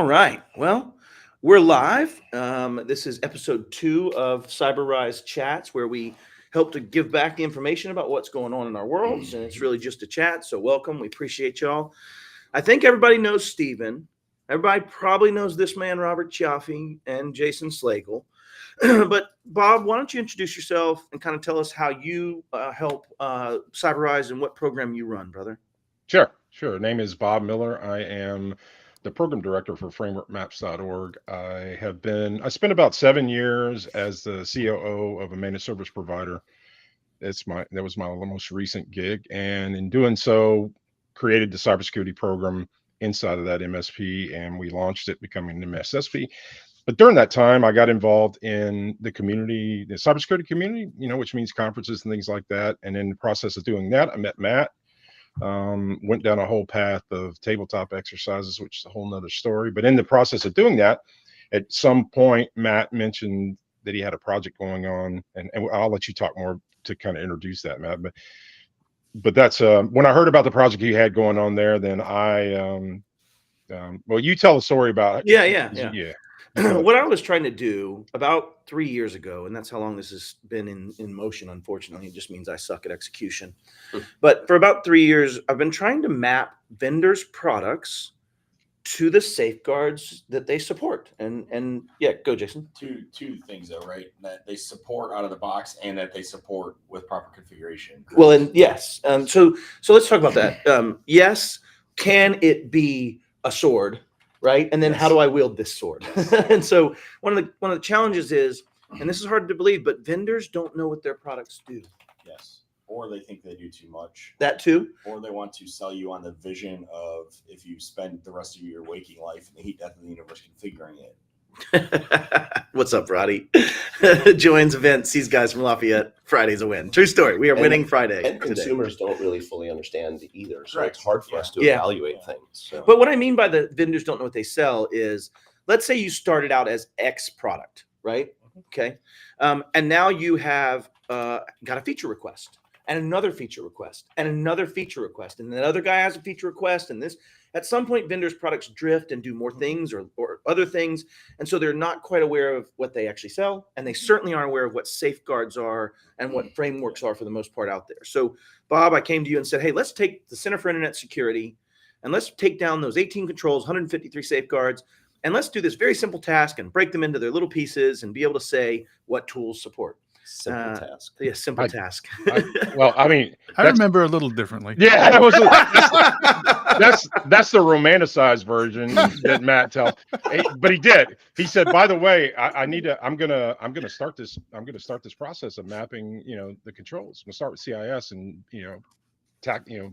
right. Well, we're live. This is episode 2 of CyberRise Chats, where we help to give back the information about what's going on in our worlds. And it's really just a chat. So welcome. We appreciate y'all. I think everybody knows Steven. Everybody probably knows this man, Robert Chiaffi, and Jason Slagle. But Bob, why don't you introduce yourself and kind of tell us how you help CyberRise and what program you run, brother? Sure. Name is Bob Miller. I am the program director for frameworkmaps.org. I spent about 7 years as the COO of a managed service provider. That was my most recent gig. And in doing so, created the cybersecurity program inside of that MSP, and we launched it becoming an MSSP. But during that time, I got involved in the community, the cybersecurity community, which means conferences and things like that. And in the process of doing that, I met Matt. Went down a whole path of tabletop exercises, which is a whole nother story. But in the process of doing that, at some point, Matt mentioned that he had a project going on, and I'll let you talk more to kind of introduce that, Matt. But that's when I heard about the project he had going on there, then well, you tell the story about it. Yeah. What I was trying to do about 3 years ago, and that's how long this has been in motion, unfortunately, it just means I suck at execution. But for about 3 years, I've been trying to map vendors' products to the safeguards that they support. And yeah, go, Jason. Two things though, right? That they support out of the box and that they support with proper configuration. Well, and yes. So let's talk about that. Yes, can it be a sword? Right. And then how do I wield this sword? Yes. And so one of the challenges is, and this is hard to believe, but vendors don't know what their products do. Yes. Or they think they do too much. That too. Or they want to sell you on the vision of if you spend the rest of your waking life in the heat death of the universe configuring it. What's up, Roddy? Joins event, sees guys from Lafayette. Friday's a win. True story. We are winning Friday. And consumers don't really fully understand either. So Right. it's hard for us to Yeah. evaluate things. So. But what I mean by the vendors don't know what they sell is, let's say you started out as X product, right? Okay. And now you have got a feature request and another feature request and another feature request. And the other guy has a feature request. And this, at some point, vendors' products drift and do more things or other things. And so they're not quite aware of what they actually sell. And they certainly aren't aware of what safeguards are and what frameworks are for the most part out there. So, Bob, I came to you and said, hey, let's take the Center for Internet Security and let's take down those 18 controls, 153 safeguards, and let's do this very simple task and break them into their little pieces and be able to say what tools support. Simple task. Yeah, simple task. I remember a little differently. Yeah, that's the romanticized version that Matt tells. But he did. He said, by the way, I'm gonna start this process of mapping, the controls. I'm gonna start with CIS and build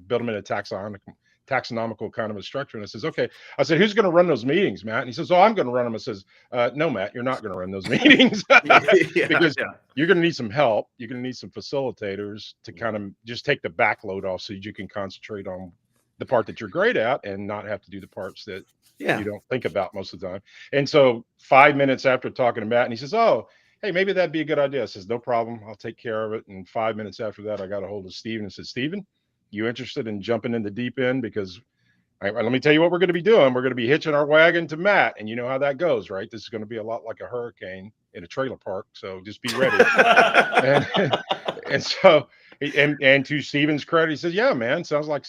them in a taxonomical kind of a structure. And I says, okay. I said, who's going to run those meetings, Matt? And he says, I'm going to run them. I says, no, Matt, you're not going to run those meetings because you're going to need some help. You're going to need some facilitators to kind of just take the backload off so you can concentrate on the part that you're great at and not have to do the parts that you don't think about most of the time. And so 5 minutes after talking to Matt, and he says, oh, hey, maybe that'd be a good idea. I says, no problem. I'll take care of it. And 5 minutes after that, I got a hold of Steven and said, Steven, you interested in jumping in the deep end? Because let me tell you what we're going to be doing. We're going to be hitching our wagon to Matt, and you know how that goes, right? This is going to be a lot like a hurricane in a trailer park, so just be ready. and to Steven's credit, he says, "Yeah, man, it sounds like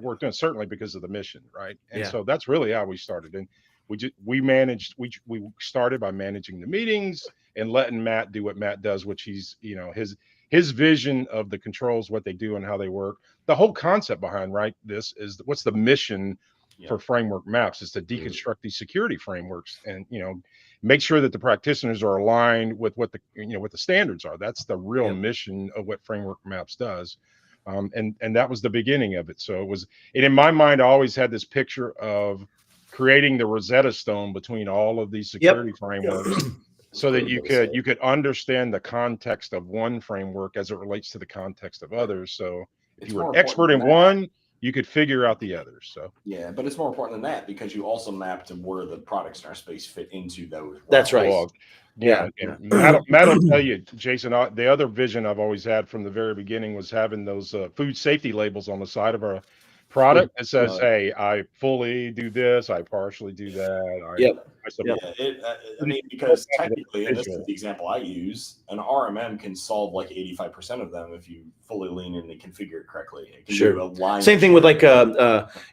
we're doing, certainly because of the mission, right?" And so that's really how we started. And we started by managing the meetings and letting Matt do what Matt does, which he's his vision of the controls, what they do and how they work. The whole concept behind this is what's the mission for framework maps is to deconstruct these security frameworks and make sure that the practitioners are aligned with what the standards are. That's the real mission of what framework maps does. And that was the beginning of it. So it was, and in my mind, I always had this picture of creating the Rosetta Stone between all of these security frameworks. So that you could understand the context of one framework as it relates to the context of others. So if you were an expert in one, you could figure out the others. So but it's more important than that because you also map to where the products in our space fit into those. That's right. Well, Matt will tell you, Jason, the other vision I've always had from the very beginning was having those food safety labels on the side of our product that says, Right. "Hey, I fully do this. I partially do that." Yep. I support. Yeah, I mean, because Yeah. technically, and this is Visual. the example I use, an RMM can solve like 85% of them if you fully lean in and configure it correctly. It can Sure. do a line. Same thing with like an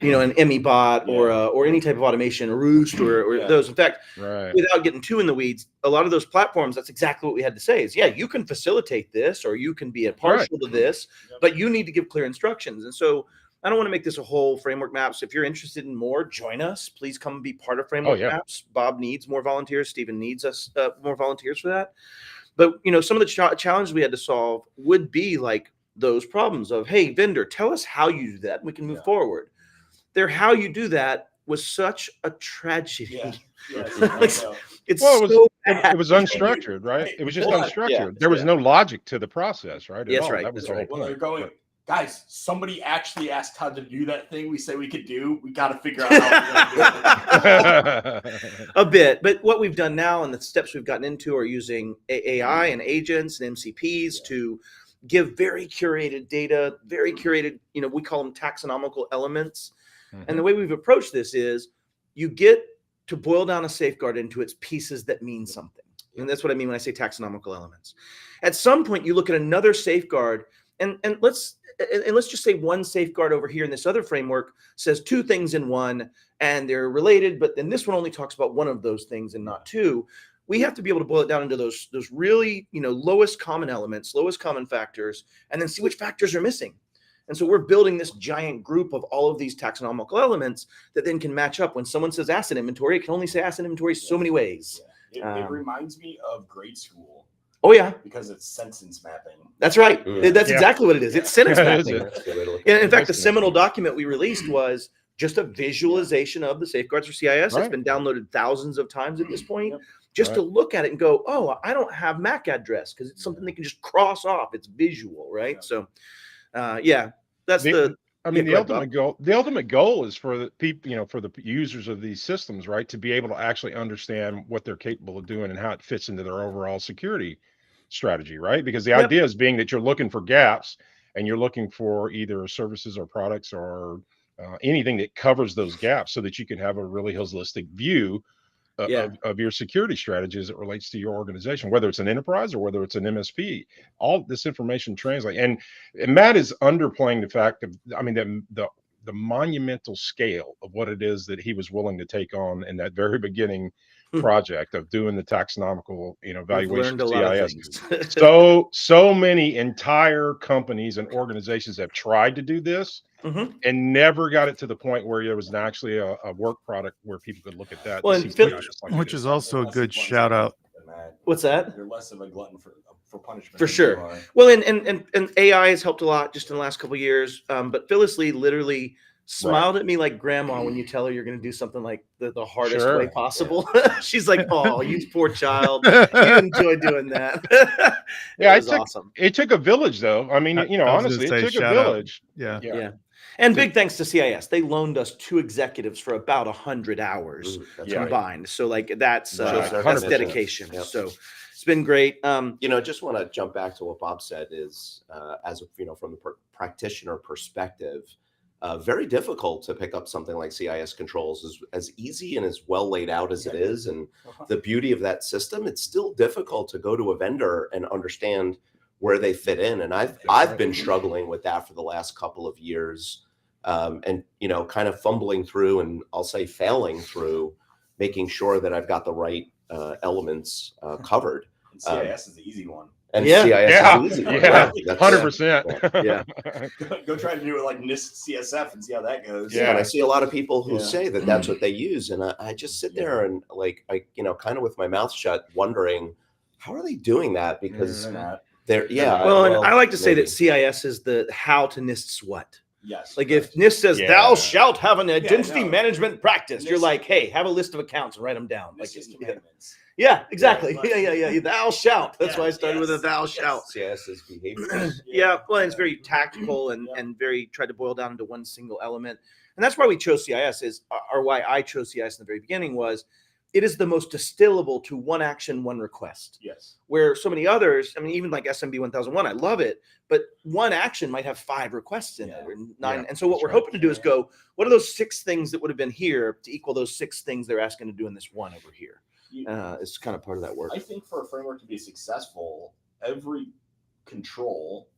Emmy bot Yeah. or any type of automation, a Roost or Yeah. those. In fact, Right. without getting too in the weeds, a lot of those platforms, that's exactly what we had to say is, yeah, you can facilitate this or you can be a partial to this, Yep. but you need to give clear instructions. And so I don't want to make this a whole framework maps. If you're interested in more, join us. Please come and be part of framework yeah. maps. Bob needs more volunteers. Stephen needs us more volunteers for that. But some of the challenges we had to solve would be like those problems of, hey, vendor, tell us how you do that, and we can move Yeah. forward. How you do that was such a tragedy. Yeah. Yeah. Like, it's Well, so it was bad. unstructured, right? It was just Hold on. unstructured. Yeah. There was Yeah. no logic to the process, right? At That's all. right. That was That's the whole right. Well, they're point. going, guys, somebody actually asked how to do that thing we say we could do. We got to figure out how we're going to do it. a bit, but what we've done now and the steps we've gotten into are using AI and agents and MCPs Yeah. to give very curated data, very curated, we call them taxonomical elements. And the way we've approached this is you get to boil down a safeguard into its pieces that mean something. And that's what I mean when I say taxonomical elements. At some point, you look at another safeguard, and let's just say one safeguard over here in this other framework says two things in one, and they're related, but then this one only talks about one of those things and not two. We have to be able to boil it down into those really, lowest common elements, lowest common factors, and then see which factors are missing. And so we're building this giant group of all of these taxonomical elements that then can match up. When someone says asset inventory, it can only say asset inventory so many ways. Yeah. It reminds me of grade school Oh, yeah, because it's sentence mapping. that's right. Mm. That's Yeah. exactly what it is. It's sentence Yeah, it is. mapping. That's a good way to look at And it. in fact, the Nice seminal connection. document we released was just a visualization of the safeguards for CIS. It's Right. been downloaded thousands of times at this point, Yep. just to Right. look at it and go, oh, I don't have MAC address because it's something they can just cross off. It's visual, right? Yeah. So, that's I mean, Yeah, go ahead, Bob. the ultimate goal is for the people, for the users of these systems, right, to be able to actually understand what they're capable of doing and how it fits into their overall security strategy, right? Because the Yep. idea is being that you're looking for gaps and you're looking for either services or products or anything that covers those gaps so that you can have a really holistic view Yeah. of your security strategy as it relates to your organization, whether it's an enterprise or whether it's an MSP. All this information translate, and Matt is underplaying the fact of, I mean, the monumental scale of what it is that he was willing to take on in that very beginning project of doing the taxonomical, We've evaluation learned a of lot of CIS. things. So many entire companies and organizations have tried to do this Mhm. and never got it to the point where there was actually a work product where people could look at that. Well, and and see Phil- CIS like Which it is also a Less good of a glutton shout out. than that. What's that? You're less of a glutton for punishment. For than sure. you are. Well, and AI has helped a lot just in the last couple of years. But Phyllis Lee literally smiled at me like grandma when you tell her you're going to do something like the hardest Sure. way possible. She's like, "Oh, you poor child, you enjoy doing that." Yeah, It I was took- awesome. It took a village, though. I mean, I was gonna honestly, say it took a shout out. village. Yeah. Yeah. And big thanks to CIS. They loaned us 2 executives for about 100 hours That's Yeah. right. combined. So like that's Right. that's 100%. dedication. Yep. So it's been great. Just want to jump back to what Bob said is, from the practitioner perspective, very difficult to pick up something like CIS controls as easy and as well laid out as it is. And the beauty of that system, it's still difficult to go to a vendor and understand where they fit in. And I've been struggling with that for the last couple of years, and kind of fumbling through, and I'll say failing through, making sure that I've got the right elements covered. And CIS is the easy one. And Yeah. CIS Yeah. is easy. Yeah. That's- 100%. Yeah. Go try to do it like NIST CSF and see how that goes. Yeah, and I see a lot of people who Yeah. say that that's what they use, and I just sit there and kind of with my mouth shut, wondering how are they doing that, because They're not. they're Well, and I like to say maybe. that CIS is the how to NIST's what. Yes. Like if NIST says Yeah. thou shalt have an identity no. management practice, you're NIST- like, hey, have a list of accounts and write them down. Like, NIST is commandments. yeah, exactly. Yeah, Yeah. Thou shalt. That's why I Yes, started with a yes, thou yes. shalt. CIS is behavior. Yeah, well, it's very tactical and very tried to boil down into one single element. And that's why we chose CIS or why I chose CIS in the very beginning was it is the most distillable to one action, one request. Yes. Where so many others, I mean, even like SMB 1001, I love it, but one action might have 5 requests in it or 9. Yeah, And so what that's we're right. hoping to do is go, what are those 6 things that would have been here to equal those 6 things they're asking to do in this one over here? It's kind of part of that work. I think for a framework to be successful, every control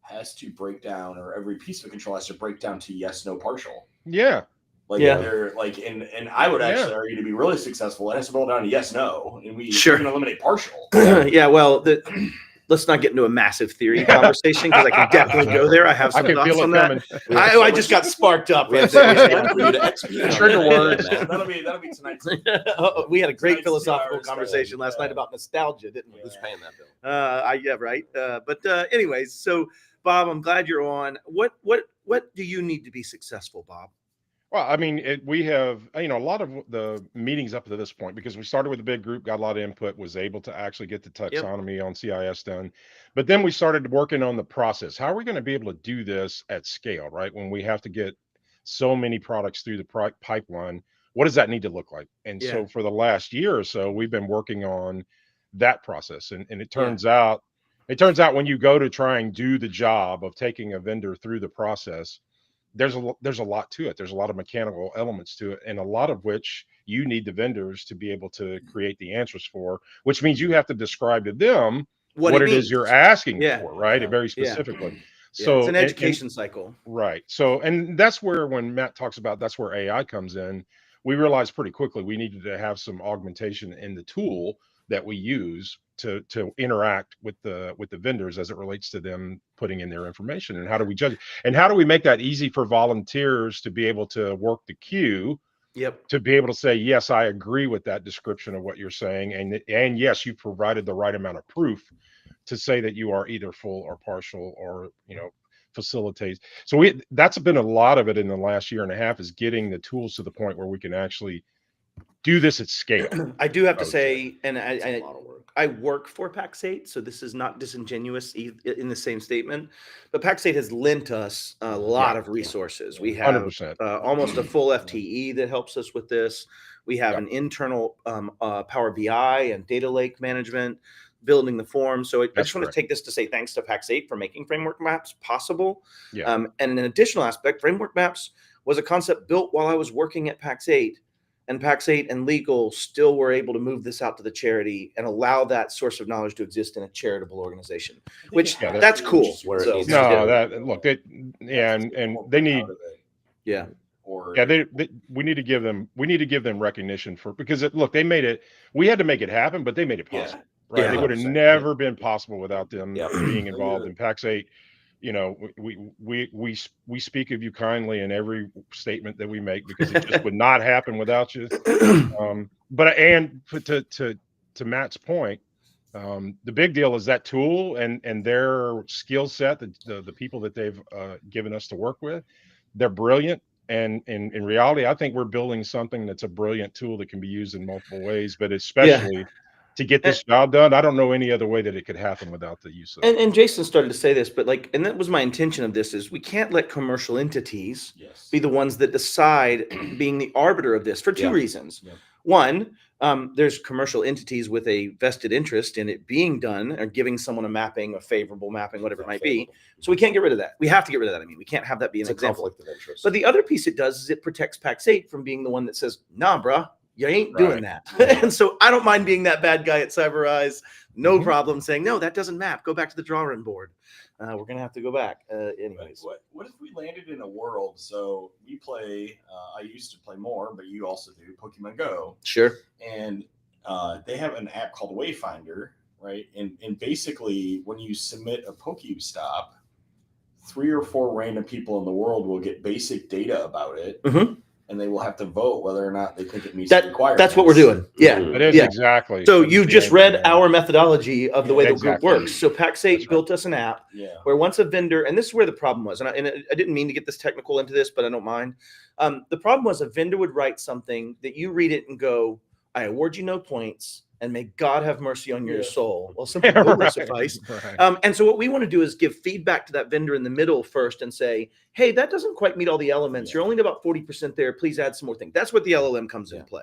has to break down, or every piece of a control has to break down to yes, no, partial. Yeah. Like they're like, and I would actually argue to be really successful, it has to boil down to yes, no, and we can eliminate partial. Yeah, well, let's not get into a massive theory conversation because I can definitely go there. I have some thoughts on that. I just got sparked up. We have so much time for you to execute. Trigger words. That'll be tonight's. We had a great Tonight's philosophical 2 hours conversation last night about nostalgia, didn't we? Who's paying that bill? Yeah, right. But anyways, so Bob, I'm glad you're on. What do you need to be successful, Bob? Well, I mean, we have, a lot of the meetings up to this point, because we started with a big group, got a lot of input, was able to actually get the taxonomy on CIS done. But then we started working on the process. How are we going to be able to do this at scale, right? When we have to get so many products through the pipeline, what does that need to look like? And so for the last year or so, we've been working on that process. And it turns out, when you go to try and do the job of taking a vendor through the process, there's a lot to it. There's a lot of mechanical elements to it, and a lot of which you need the vendors to be able to create the answers for, which means you have to describe to them what it is you're asking for, right? Very specifically. So it's an education cycle. Right. So, and that's where, when Matt talks about, that's where AI comes in, we realized pretty quickly we needed to have some augmentation in the tool that we use to interact with the vendors as it relates to them putting in their information. And how do we judge it? And how do we make that easy for volunteers to be able to work the queue? To be able to say, yes, I agree with that description of what you're saying, and yes, you provided the right amount of proof to say that you are either full or partial, or facilitate. So that's been a lot of it in the last year and a half, is getting the tools to the point where we can actually do this at scale. I do have to say, and I work for Pax8, so this is not disingenuous in the same statement, but Pax8 has lent us a lot of resources. We have 100%. Almost a full FTE that helps us with this. We have an internal Power BI and data lake management, building the form. So I just want to take this to say thanks to Pax8 for making framework maps possible. And an additional aspect, framework maps was a concept built while I was working at Pax8. And Pax8 and legal still were able to move this out to the charity and allow that source of knowledge to exist in a charitable organization, which that's cool. And they need, we need to give them recognition for, because they made it, we had to make it happen, but they made it possible. Right. It would have never been possible without them being involved in Pax8. We speak of you kindly in every statement that we make, because it just would not happen without you. But to Matt's point, the big deal is that tool and their skill set, the people that they've given us to work with, they're brilliant. And in reality, I think we're building something that's a brilliant tool that can be used in multiple ways, but especially to get this job done, I don't know any other way that it could happen without the use of it. And Jason started to say this, but and that was my intention of this, is we can't let commercial entities be the ones that decide, being the arbiter of this, for 2 reasons. One, there's commercial entities with a vested interest in it being done, or giving someone a mapping, a favorable mapping, whatever it might be. So we can't get rid of that. We have to get rid of that. I mean, we can't have that be an example. Conflict of interest. But the other piece it does is it protects Pax8 from being the one that says, nah, bruh, you ain't doing that. And so I don't mind being that bad guy at CyberEyes. No problem saying, no, that doesn't map. Go back to the drawing board. We're going to have to go back. Anyways. What if we landed in a world? So we play, I used to play more, but you also do Pokemon Go. Sure. And they have an app called Wayfinder, right? And basically, when you submit a Pokestop, 3 or 4 random people in the world will get basic data about it. And they will have to vote whether or not they think it meets the requirements. That's what we're doing. Yeah. It is exactly. So you just read our methodology of the way the group works. So Pax8 built us an app where once a vendor, and this is where the problem was, and I didn't mean to get this technical into this, but I don't mind. The problem was a vendor would write something that you read it and go, I award you no points, and may God have mercy on your soul. Well, simple would suffice. And so what we want to do is give feedback to that vendor in the middle first and say, hey, that doesn't quite meet all the elements. You're only at about 40% there. Please add some more things. That's what the LLM comes into play.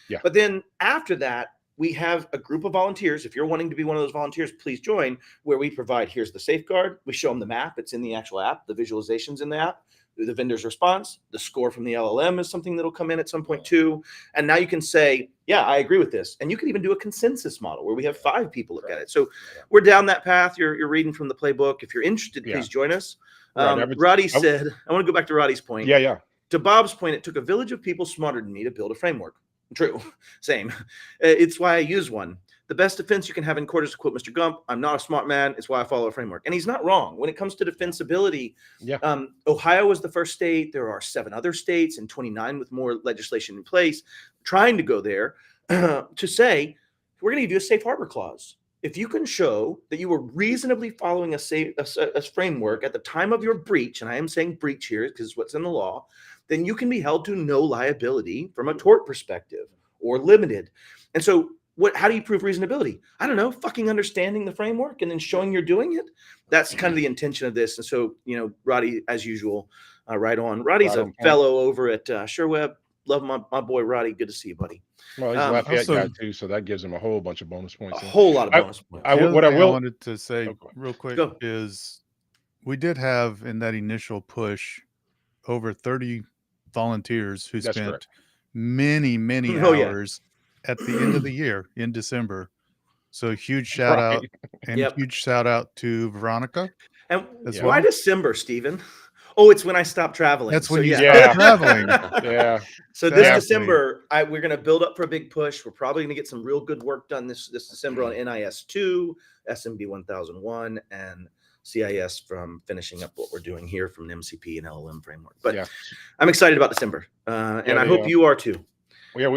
Yeah. But then after that, we have a group of volunteers. If you're wanting to be one of those volunteers, please join, where we provide, here's the safeguard. We show them the map. It's in the actual app, the visualizations in the app, the vendor's response, the score from the LLM is something that'll come in at some point too. And now you can say, yeah, I agree with this. And you can even do a consensus model where we have 5 people look at it. So we're down that path. You're reading from the playbook. If you're interested, please join us. Right, Roddy said, I want to go back to Roddy's point. Yeah. To Bob's point, it took a village of people smarter than me to build a framework. True. Same. It's why I use one. The best defense you can have in court is to quote Mr. Gump, I'm not a smart man. It's why I follow a framework. And he's not wrong. When it comes to defensibility, Ohio was the first state. There are 7 other states and 29 with more legislation in place trying to go there to say, we're going to give you a safe harbor clause. If you can show that you were reasonably following a framework at the time of your breach, and I am saying breach here because it's what's in the law, then you can be held to no liability from a tort perspective or limited. And so how do you prove reasonability? I don't know, fucking understanding the framework and then showing you're doing it. That's kind of the intention of this. And so, Roddy, as usual, right on. Roddy's a fellow over at SureWeb. Love my boy, Roddy. Good to see you, buddy. Well, he's a Lafayette guy too, so that gives him a whole bunch of bonus points. A whole lot of bonus points. I wanted to say real quick is we did have in that initial push over 30 volunteers who spent many hours at the end of the year in December. So huge shout out and huge shout out to Veronica. And why December, Stephen? Oh, it's when I stopped traveling. That's when you stopped traveling. So this December, we're going to build up for a big push. We're probably going to get some real good work done this December on NIS2, SMB 1001, and CIS from finishing up what we're doing here from an MCP and LLM framework. But I'm excited about December, and I hope you are too. Yeah,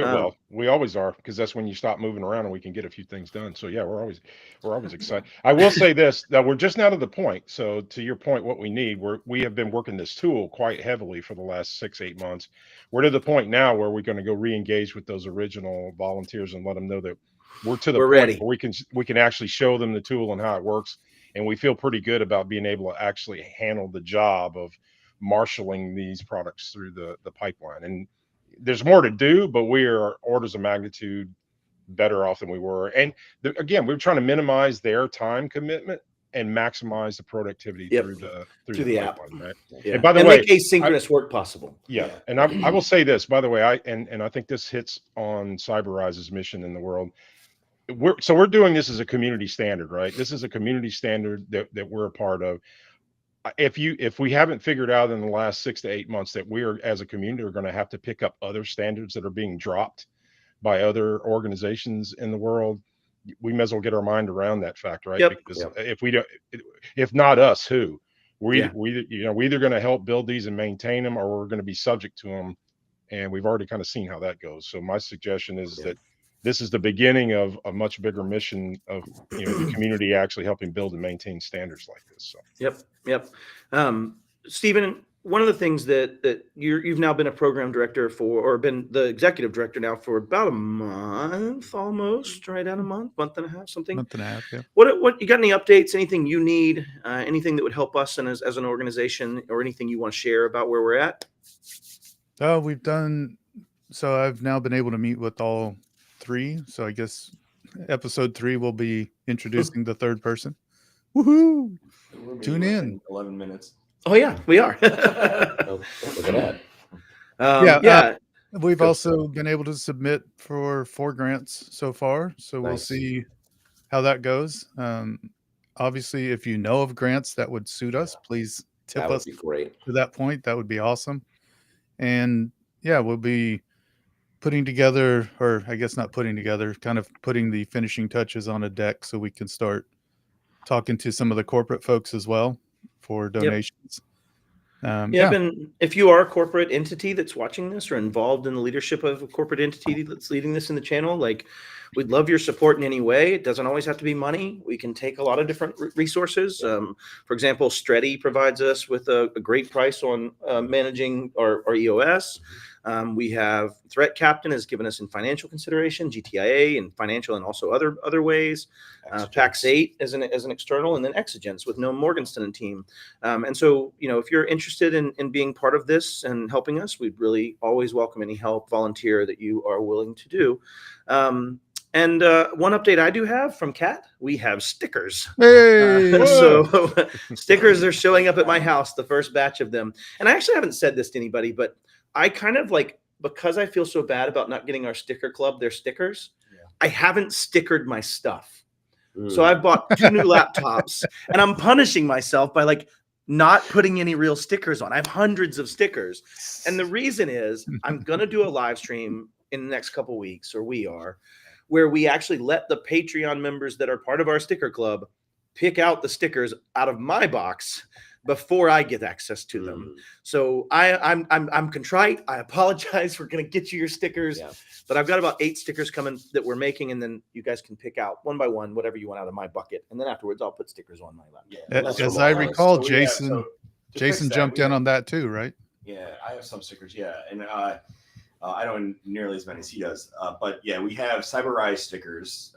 we always are, because that's when you stop moving around and we can get a few things done. So yeah, we're always excited. I will say this, that we're just now to the point. So to your point, what we need, we have been working this tool quite heavily for the last 6-8 months. We're to the point now where we're going to go re-engage with those original volunteers and let them know that we're to the point ready. Where we can actually show them the tool and how it works. And we feel pretty good about being able to actually handle the job of marshaling these products through the pipeline. And there's more to do, but we are orders of magnitude better off than we were. And again, we're trying to minimize their time commitment and maximize the productivity through the app. pipeline, right? Yeah. And by the way, make asynchronous work possible. And I will say this, by the way, I think this hits on CyberRise's mission in the world. We're doing this as a community standard, right? This is a community standard that we're a part of. If we haven't figured out in the last 6 to 8 months that we are, as a community, are going to have to pick up other standards that are being dropped by other organizations in the world, we may as well get our mind around that fact, right? Because if we don't, if not us, who? We're either going to help build these and maintain them, or we're going to be subject to them. And we've already kind of seen how that goes. So my suggestion is that this is the beginning of a much bigger mission of the community actually helping build and maintain standards like this. So. Yep. Stephen, one of the things that you've now been a program director for, or been the executive director now for about a month, almost, right at a month and a half, something. Month and a half, yeah. What you got? Any updates? Anything you need? Anything that would help us and as an organization, or anything you want to share about where we're at? We've done. So I've now been able to meet with all 3. So I guess episode 3 will be introducing the third person. Woohoo! Tune in. 11 minutes. Oh yeah, we are. Look at that. We've also been able to submit for 4 grants so far. So we'll see how that goes. Obviously, if you know of grants that would suit us, please tip us to that point. That would be awesome. And we'll be putting together, or I guess not putting together, kind of putting the finishing touches on a deck so we can start talking to some of the corporate folks as well for donations. If you are a corporate entity that's watching this or involved in the leadership of a corporate entity that's leading this in the channel, like, we'd love your support in any way. It doesn't always have to be money. We can take a lot of different resources. For example, Stretty provides us with a great price on managing our EOS. We have Threat Captain has given us in financial consideration, GTIA and financial, and also other ways. PAX 8 as an external, and then Exigence with Noam Morgenstern and team. And so, if you're interested in being part of this and helping us, we'd really always welcome any help, volunteer that you are willing to do. And one update I do have from Kat, we have stickers. Hey! So stickers are showing up at my house, the first batch of them. And I actually haven't said this to anybody, but I kind of because I feel so bad about not getting our sticker club their stickers, I haven't stickered my stuff. So I bought 2 new laptops, and I'm punishing myself by not putting any real stickers on. I have hundreds of stickers. And the reason is I'm going to do a live stream in the next couple weeks, or we are, where we actually let the Patreon members that are part of our sticker club pick out the stickers out of my box before I get access to them. So I'm contrite. I apologize. We're going to get you your stickers, but I've got about 8 stickers coming that we're making, and then you guys can pick out one by one whatever you want out of my bucket, and then afterwards I'll put stickers on my laptop. As I recall, Jason jumped in on that too, right? Yeah, I have some stickers. Yeah, and I don't nearly as many as he does, but yeah, we have CyberEye stickers.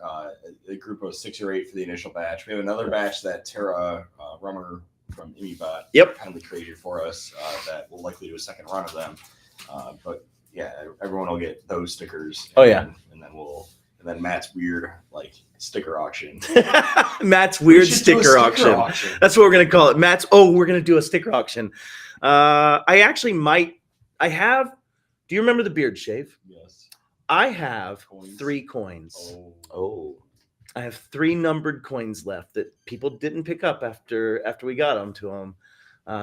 A group of 6 or 8 for the initial batch. We have another batch that Tara Rummer from ImiBot kindly created for us that we'll likely do a second run of them. But yeah, everyone will get those stickers. And then Matt's weird sticker auction. Matt's weird sticker auction. That's what we're gonna call it. We're gonna do a sticker auction. I have. Do you remember the beard shave? Yes. I have 3 coins. Oh. I have 3 numbered coins left that people didn't pick up after we got them to them.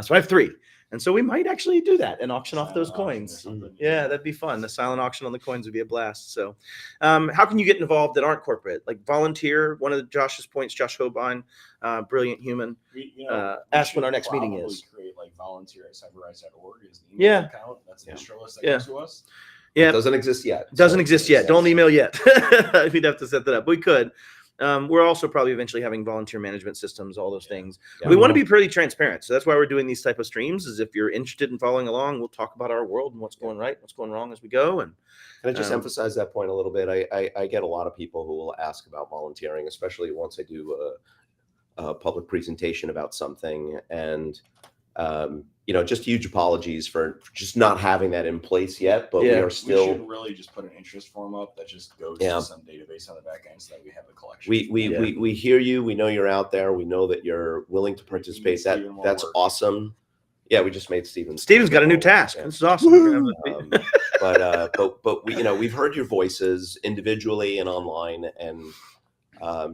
So I have 3. And so we might actually do that and auction off those coins. Yeah, that'd be fun. The silent auction on the coins would be a blast. So how can you get involved that aren't corporate? Volunteer. One of Josh's points, Josh Hobein, brilliant human. Ask when our next meeting is. Create volunteer@cyberrise.org is the email account. That's an distro list that comes to us. Yeah, it doesn't exist yet. Doesn't exist yet. Don't email yet. We'd have to set that up. We could. We're also probably eventually having volunteer management systems, all those things. We want to be pretty transparent. So that's why we're doing these type of streams, is if you're interested in following along, we'll talk about our world and what's going right, what's going wrong as we go. And can I just emphasize that point a little bit? I get a lot of people who will ask about volunteering, especially once I do a public presentation about something. And just huge apologies for just not having that in place yet, but we are still. We should really just put an interest form up that just goes to some database on the back end so that we have a collection. We hear you. We know you're out there. We know that you're willing to participate. That's awesome. Yeah, we just made Steven's got a new task. This is awesome. But we've heard your voices individually and online, and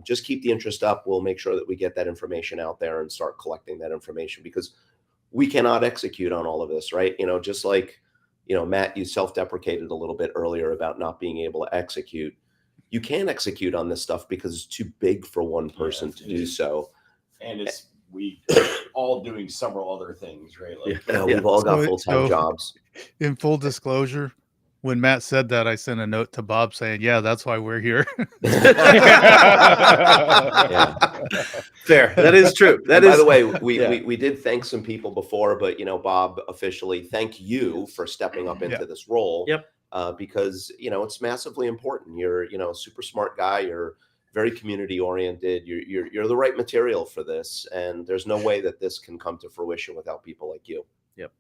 just keep the interest up. We'll make sure that we get that information out there and start collecting that information, because we cannot execute on all of this, right? Just like, Matt, you self-deprecated a little bit earlier about not being able to execute. You can't execute on this stuff because it's too big for one person to do so. And we all doing several other things, right? We've all got full-time jobs. In full disclosure, when Matt said that, I sent a note to Bob saying, "Yeah, that's why we're here." Fair. That is true. By the way, we did thank some people before, but Bob, officially thank you for stepping up into this role. Because it's massively important. You're a super smart guy. You're very community oriented. You're the right material for this, and there's no way that this can come to fruition without people like you.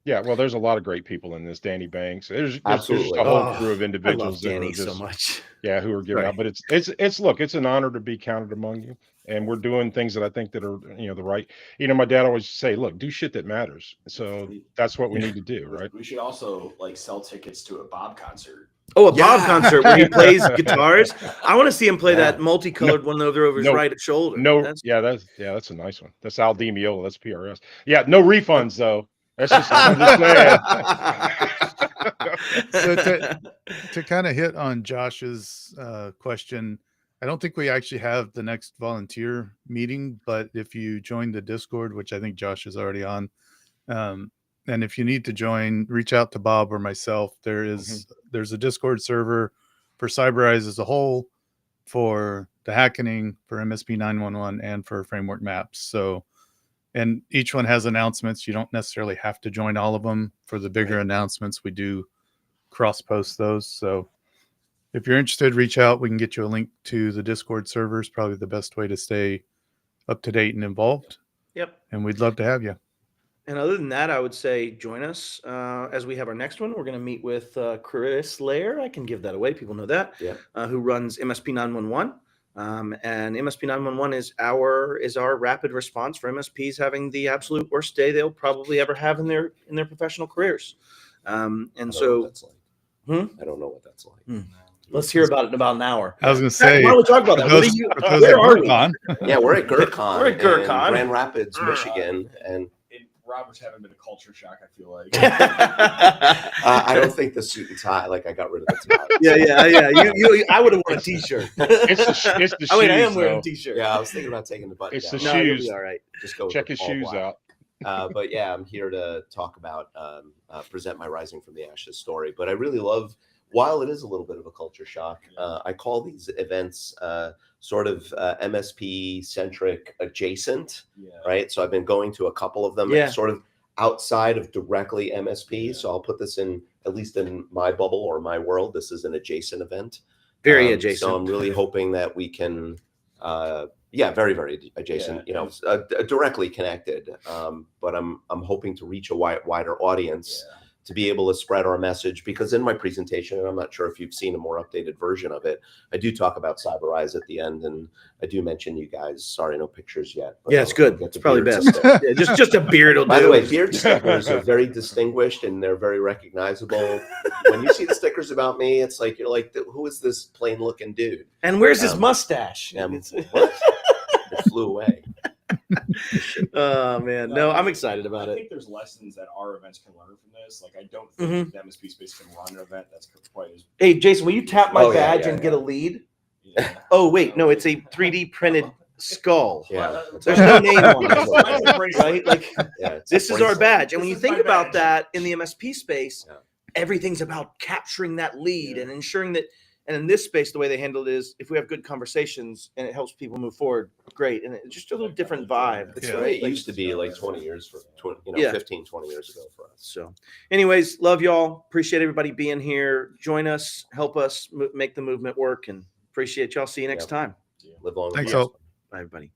Yeah, well, there's a lot of great people in this. Danny Banks. There's a whole crew of individuals I love Danny so much. Yeah, who are giving out. But it's an honor to be counted among you. And we're doing things that I think that are, the right. My dad always say, look, do shit that matters. So that's what we need to do, right? We should also sell tickets to a Bob concert. Oh, Bob concert where he plays guitars. I want to see him play that multicolored one over his right shoulder. That's a nice one. That's Al Di Meola. That's PRS. Yeah, no refunds though. That's just I'm just saying. So to kind of hit on Josh's question, I don't think we actually have the next volunteer meeting, but if you join the Discord, which I think Josh is already on, and if you need to join, reach out to Bob or myself. There's a Discord server for CyberEyes as a whole. for the hackening, for MSP 911, and for framework maps. So, and each one has announcements. You don't necessarily have to join all of them. For the bigger announcements, we do cross post those. So if you're interested, reach out. We can get you a link to the Discord servers, probably the best way to stay up to date and involved. Yep. And we'd love to have you. And other than that, I would say join us as we have our next one. We're going to meet with Chris Lair. I can give that away. People know that. Yeah. Who runs MSP 911. And MSP 911 is our rapid response for MSPs having the absolute worst day they'll probably ever have in their professional careers. And I don't know so what that's like. I don't know what that's like. let's hear about it in about an hour. I was going to say, why don't we talk about that? Where are we? Yeah, we're at GERCON. We're at GERCON. in Grand Rapids, Michigan, and Robert's having been a culture shock, I feel like. I don't think the suit and tie. Like I got rid of the tie. Yeah. You I would have worn a t-shirt. It's the shoes. I mean, I am though. wearing a t-shirt. Yeah, I was thinking about taking the button It's down. the No, you'll shoes. be all right. Just go with Check the his all shoes black. out. But yeah, I'm here to talk about present my Rising from the Ashes story. But I really love, while it is a little bit of a culture shock, I call these events sort of MSP centric adjacent, right? So I've been going to a couple of them, sort of outside of directly MSP. So I'll put this in, at least in my bubble or my world, this is an adjacent event. Very adjacent. So I'm really hoping that we can, very, very adjacent, directly connected. But I'm hoping to reach a wider audience to be able to spread our message, because in my presentation, and I'm not sure if you've seen a more updated version of it, I do talk about CyberEyes at the end, and I do mention you guys. Sorry, no pictures yet. Yeah, it's good. It's probably best. Yeah, just a beard will do. By the way, beard stickers are very distinguished and they're very recognizable. When you see the stickers about me, it's like you're like, who is this plain looking dude? And where's his mustache? What? It flew away. Oh man, no, I'm excited about I it. think there's lessons that our events can learn from this. Like, I don't think the MSP space can run an event that's quite as. Hey, Jason, will you tap my badge and get a lead? Yeah. Oh wait, no, it's a 3D printed skull. Yeah, There's no name on it, right? Like, it's this a is our bracelet. badge, and when This you is think my about badge. that in the MSP space, Yeah. everything's about capturing that lead and ensuring that. And in this space, the way they handle it is, if we have good conversations and it helps people move forward, great. And it's just a little different vibe. It's Yeah. the way it used to be like 20 years for 15, 20 years ago for us. So, anyways, love y'all. Appreciate everybody being here. Join us, help us make the movement work, and appreciate y'all. See you next time. Live long. and Thanks, prosper. all. Bye, everybody.